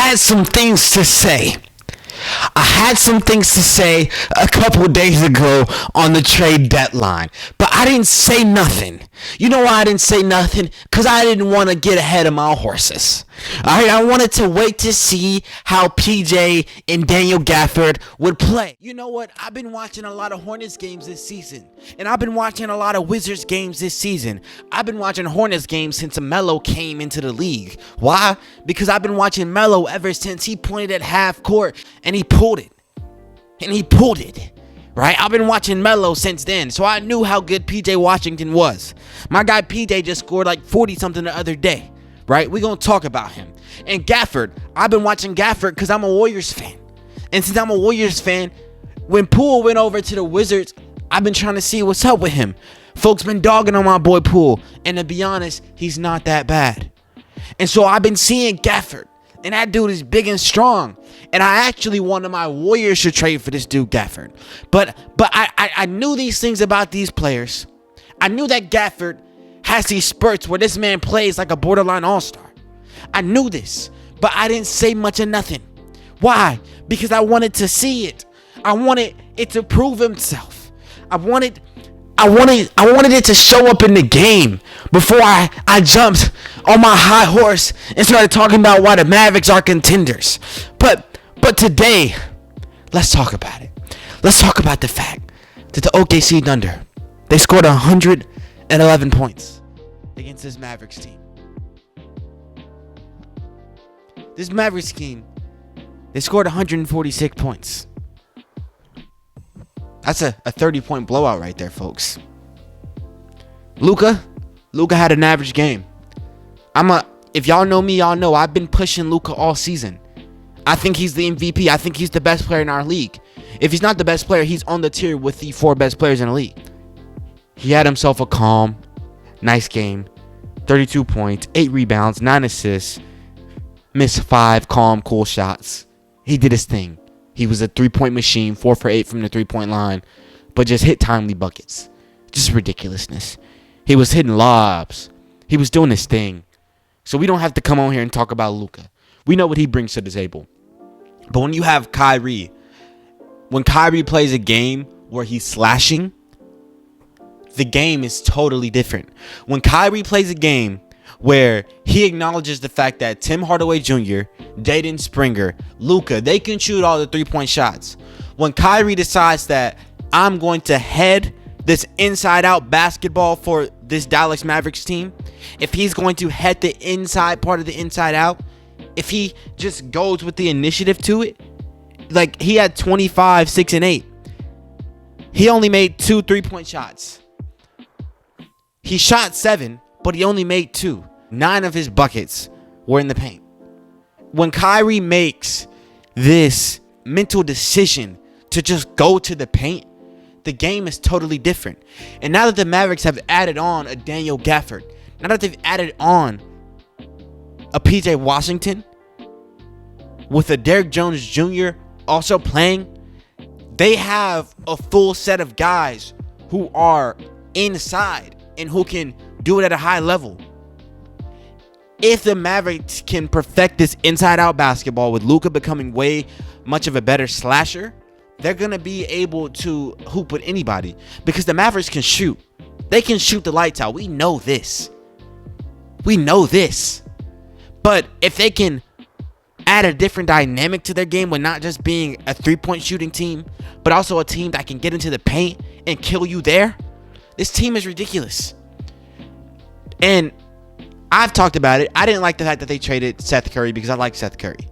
had some things to say. I had some things to say a couple days ago on the trade deadline, but I didn't say nothing. You know why I didn't say nothing? Because I didn't want to get ahead of my horses. I wanted to wait to see how PJ and Daniel Gafford would play. You know what? I've been watching a lot of Hornets games this season, and I've been watching a lot of Wizards games this season. I've been watching Hornets games since Melo came into the league. Why? Because I've been watching Melo ever since he pointed at half court and he pulled it. Right? I've been watching Melo since then, so I knew how good PJ Washington was. My guy PJ just scored like 40-something the other day, right? We're going to talk about him. And Gafford, I've been watching Gafford because I'm a Warriors fan. And since I'm a Warriors fan, when Poole went over to the Wizards, I've been trying to see what's up with him. Folks been dogging on my boy Poole, and to be honest, he's not that bad. And so I've been seeing Gafford, and that dude is big and strong. And I actually wanted my Warriors to trade for this dude Gafford. But I knew these things about these players. I knew that Gafford has these spurts where this man plays like a borderline all-star. I knew this, but I didn't say much of nothing. Why? Because I wanted to see it. I wanted it to prove himself. I wanted it to show up in the game before I jumped on my high horse and started talking about why the Mavericks are contenders. But today, let's talk about it. Let's talk about the fact that the OKC Thunder, they scored 111 points against this Mavericks team. This Mavericks team, they scored 146 points. That's a 30-point blowout right there, folks. Luka had an average game. If y'all know me, y'all know I've been pushing Luka all season. I think he's the MVP. I think he's the best player in our league. If he's not the best player, he's on the tier with the 4 best players in the league. He had himself a calm, nice game. 32 points, 8 rebounds, 9 assists. Missed 5 calm, cool shots. He did his thing. He was a 3-point machine, 4 for 8 from the 3-point line, but just hit timely buckets. Just ridiculousness. He was hitting lobs. He was doing his thing. So we don't have to come on here and talk about Luka. We know what he brings to the table. But when you have Kyrie, when Kyrie plays a game where he's slashing, the game is totally different. When Kyrie plays a game where he acknowledges the fact that Tim Hardaway Jr., Jaden Springer, Luka, they can shoot all the 3-point shots. When Kyrie decides that I'm going to head this inside-out basketball for this Dallas Mavericks team, if he's going to head the inside part of the inside-out, if he just goes with the initiative to it, like he had 25, 6, and 8. He only made 2 3-point shots. He shot 7, but he only made 2. 9 of his buckets were in the paint. When Kyrie makes this mental decision to just go to the paint, the game is totally different. And now that the Mavericks have added on a Daniel Gafford, now that they've added on a PJ Washington, with a Derrick Jones Jr. also playing, they have a full set of guys who are inside and who can do it at a high level. If the Mavericks can perfect this inside-out basketball with Luka becoming way much of a better slasher, they're going to be able to hoop with anybody because the Mavericks can shoot. They can shoot the lights out. We know this. But if they can add a different dynamic to their game with not just being a 3-point shooting team, but also a team that can get into the paint and kill you there, this team is ridiculous. And I've talked about it. I didn't like the fact that they traded Seth Curry because I like Seth Curry.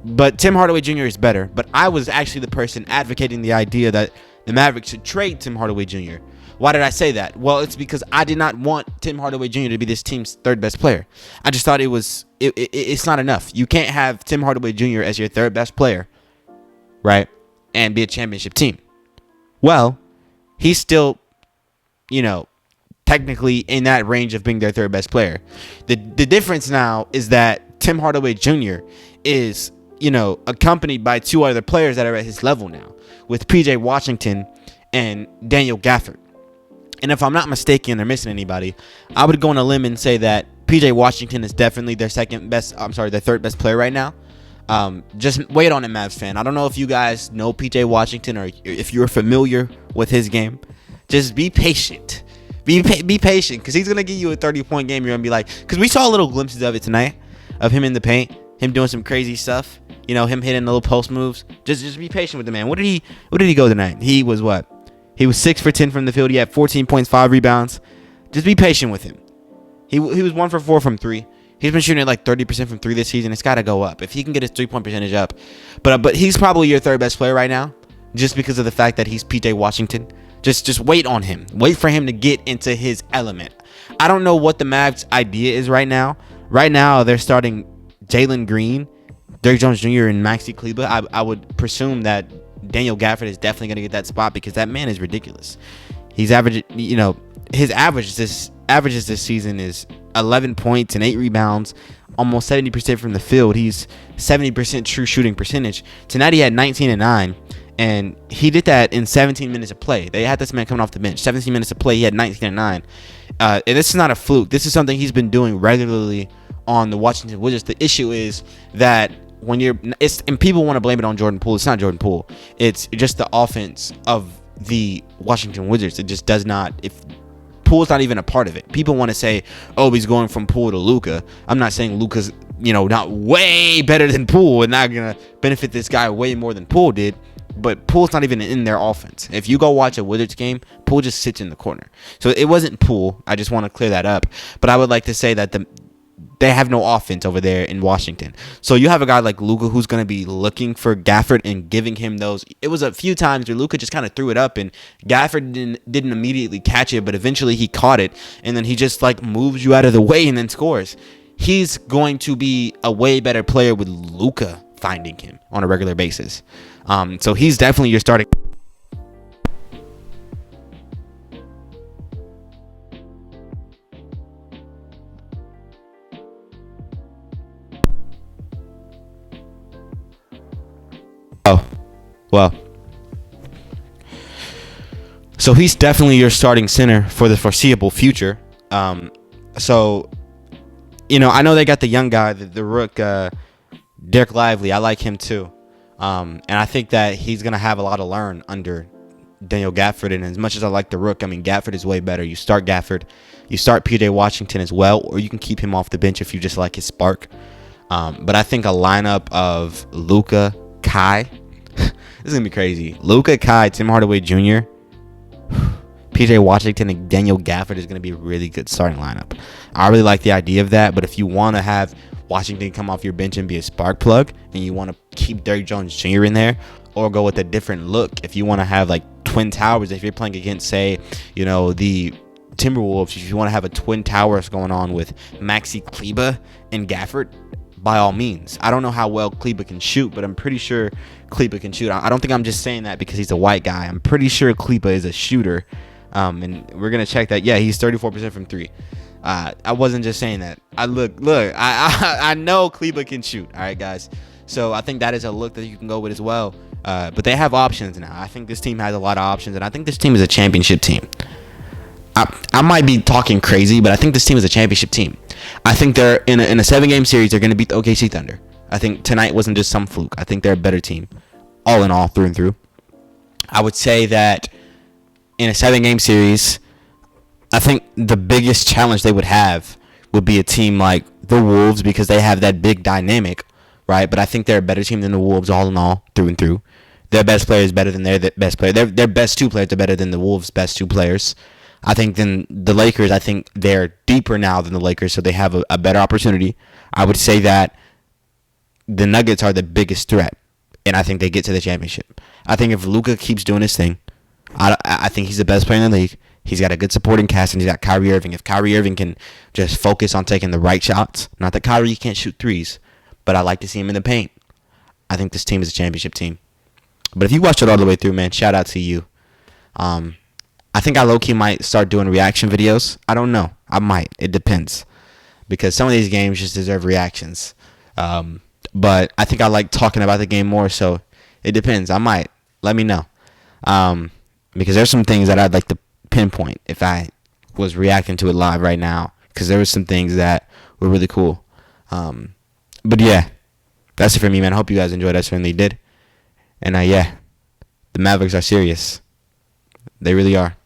But Tim Hardaway Jr. is better. But I was actually the person advocating the idea that the Mavericks should trade Tim Hardaway Jr. Why did I say that? Well, it's because I did not want Tim Hardaway Jr. to be this team's 3rd best player. I just thought it's not enough. You can't have Tim Hardaway Jr. as your 3rd best player, right? And be a championship team. Well, he's still, technically in that range of being their 3rd best player. The difference now is that Tim Hardaway Jr. is, accompanied by 2 other players that are at his level now, with PJ Washington and Daniel Gafford. And if I'm not mistaken or missing anybody, I would go on a limb and say that PJ Washington is definitely their their third best player right now. Just wait on it, Mavs fan. I don't know if you guys know PJ Washington or if you're familiar with his game. Just be patient. Be patient, because he's going to give you a 30-point game. You're going to be like, because we saw little glimpses of it tonight, of him in the paint, him doing some crazy stuff, him hitting little post moves. Just be patient with the man. What did he go tonight? He was what? He was 6 for 10 from the field. He had 14 points, 5 rebounds. Just be patient with him. He was 1 for 4 from 3. He's been shooting at like 30% from 3 this season. It's got to go up if he can get his 3-point percentage up. But he's probably your third best player right now, just because of the fact that he's PJ Washington. Just wait on him. Wait for him to get into his element. I don't know what the Mavs' idea is right now. Right now, they're starting Jalen Green, Derrick Jones Jr., and Maxi Kleber. I would presume that Daniel Gafford is definitely going to get that spot, because that man is ridiculous. He's averaging, his averages this season is 11 points and 8 rebounds, almost 70% from the field. He's 70% true shooting percentage. Tonight he had 19 and 9. And he did that in 17 minutes of play. They had this man coming off the bench. 17 minutes of play, he had 19 and 9. And this is not a fluke. This is something he's been doing regularly on the Washington Wizards. The issue is that and people want to blame it on Jordan Poole. It's not Jordan Poole. It's just the offense of the Washington Wizards. It just does not. If Poole's not even a part of it. People want to say, oh, he's going from Poole to Luka. I'm not saying Luka's, not way better than Poole and not going to benefit this guy way more than Poole did. But Poole's not even in their offense. If you go watch a Wizards game, Poole just sits in the corner. So it wasn't Poole. I just want to clear that up. But I would like to say that they have no offense over there in Washington. So you have a guy like Luka who's going to be looking for Gafford and giving him those. It was a few times where Luka just kind of threw it up and Gafford didn't immediately catch it, but eventually he caught it. And then he just moves you out of the way and then scores. He's going to be a way better player with Luka finding him on a regular basis. So he's definitely your starting. Oh, well. So he's definitely your starting center for the foreseeable future. So, I know they got the young guy, the rook, Derek Lively. I like him too. And I think that he's going to have a lot to learn under Daniel Gafford. And as much as I like the rook, Gafford is way better. You start Gafford. You start PJ Washington as well, or you can keep him off the bench if you just like his spark. But I think a lineup of Luka, Kai. This is going to be crazy. Luka, Kai, Tim Hardaway Jr., PJ Washington, and Daniel Gafford is going to be a really good starting lineup. I really like the idea of that. But if you want to have Washington come off your bench and be a spark plug, and you want to keep Derrick Jones Jr. in there, or go with a different look, if you want to have twin towers, if you're playing against, say, the Timberwolves, if you want to have a twin towers going on with Maxi Kleber and Gafford, by all means. I don't know how well Kleber can shoot, but I'm pretty sure Kleber can shoot. I don't think I'm just saying that because he's a white guy. I'm pretty sure Kleber is a shooter, and we're gonna check that. Yeah, he's 34% from 3. I wasn't just saying that. I know Kleber can shoot. All right, guys. So I think that is a look that you can go with as well. But they have options now. I think this team has a lot of options, and I think this team is a championship team. I might be talking crazy, but I think this team is a championship team. I think they're in a 7-game series. They're going to beat the OKC Thunder. I think tonight wasn't just some fluke. I think they're a better team, all in all, through and through. I would say that in a 7-game series, I think the biggest challenge they would have would be a team like the Wolves, because they have that big dynamic, right? But I think they're a better team than the Wolves, all in all, through and through. Their best player is better than their best player. Their best 2 players are better than the Wolves' best 2 players. I think than the Lakers. I think they're deeper now than the Lakers, so they have a better opportunity. I would say that the Nuggets are the biggest threat, and I think they get to the championship. I think if Luka keeps doing his thing, I think he's the best player in the league. He's got a good supporting cast, and he's got Kyrie Irving. If Kyrie Irving can just focus on taking the right shots, not that Kyrie can't shoot threes, but I like to see him in the paint. I think this team is a championship team. But if you watched it all the way through, man, shout out to you. I think I low-key might start doing reaction videos. I don't know. I might. It depends. Because some of these games just deserve reactions. But I think I like talking about the game more, so it depends. I might. Let me know. Because there's some things that I'd like to pinpoint if I was reacting to it live right now. because there was some things that were really cool. But yeah, that's it for me, man. I hope you guys enjoyed. I certainly did. And yeah, the Mavericks are serious. They really are.